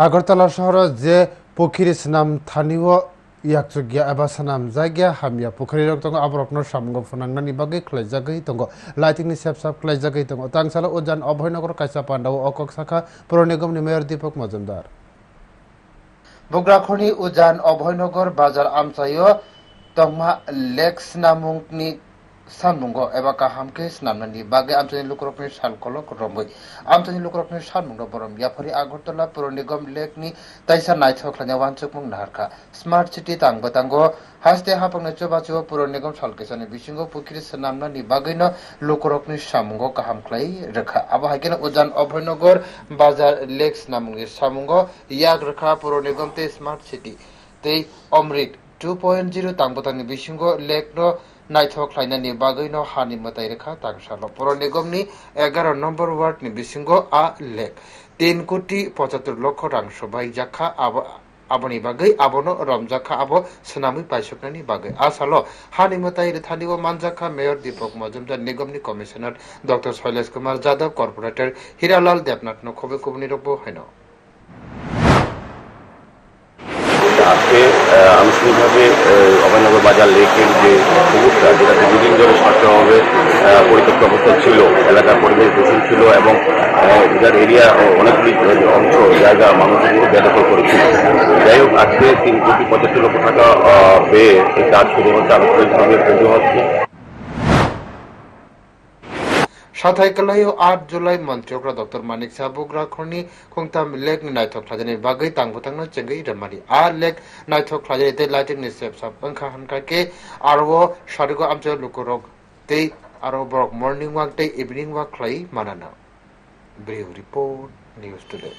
আগরতলা শহর যে পুখিরি স্নাম থানিও ইয়াকচুগিয়া এবা সানাম জায়গা হামিয়া পুখুরি রক তঙ্গ আবরকনো সামগো ফনাংনানি বাগै ख्लायजागै तंग लाइटिंगनि सेबसाब ख्लायजागै तंग तांसाला उजान अभयनगर कायसा पांडाव अकक शाखा पौर निगमनि मेयर दीपक मजुमदार बुग्राखरनि उजान अभयनगर बाजार आमचायो तंगमा लेक स्नामुंगनि सानमुंगो एबा काहामके स्नामनानि बागै आमचानि लुकरकनि सानखौल' रमै आमचानि लुकरकनि सानमुंगो बरम याफारि आगरतला पौर निगम लेकनि ताइसा नायथख्लायना वानचुकमुं नाहारखा स्मार्ट सिटी तांगबो तांगो हास्ते हापांनो चोबाचो पौर निगम सालकेसानि बिसिंगो पुखिरि स्नामनानि बागैनो लुकरकनि सामुंगो काहामख्लाय रोखा आबो हायकेनो उजान अभयनगर बाजार लेक स्नामुंगनि सामुंगो याक रोखा पौर निगम ते स्मार्ट सिटी ते अमृत 2.0 तांबोतानि बिसिंगो लेकनो नायथख्लायनानि बागैनो हानि मताय रेखा तांसालो पौर निगमनि 11 नम्बर वार्डनि बिसिंगो आ लेक 3 कोटी 75 लक्ष रां सबाय जाखा आबोनि बागै आबोनो रमजाखा आबो सोनामी पाइसकनानि बागै आसालो हानि मताय रेथानिबो मानजाखा मेयर दीपक मजुमदार निगमनि commissioner doctor Shailesh Kumar Yadav corporator Hiralal देवनाथनो खबे कुबनि रबो हैनो আজকে আনুষ্ঠানিকভাবে অভয়নগর বাজার লেকের যে পুকুরটা যেটা দীর্ঘদিন ধরে সরকারভাবে পরিত্যক্ত অবস্থায় ছিল এলাকার পরিবেশ দূষণ ছিল এবং এটার এরিয়া অনেকগুলি অংশ জায়গা মানুষের বেদখল করেছিল যাই হোক আজকে 3 কোটি 75 লক্ষ টাকা ব্যয়ে এই কাজ শুরু হচ্ছে আনুষ্ঠানিকভাবে শুরু হচ্ছে साथायकलायो 8 जुलाई मंत्रियों डॉक्टर मानिक शाह बुग्राखरनि खुंताम लेक नायथख्लायनानि बागै तांबोतांनो चेंगै रमानि आ लेक नायथख्लायनाय ते लाइटिंग नि सेबसाब अंखा हनकाके आरो सारिगो आमचे लुकुरक ते आरो ब्रक मॉर्निंग वाक ते इवनिंग वाक ख्लाय मानाना ब्रिउ रिपोर्ट न्यूज टुडे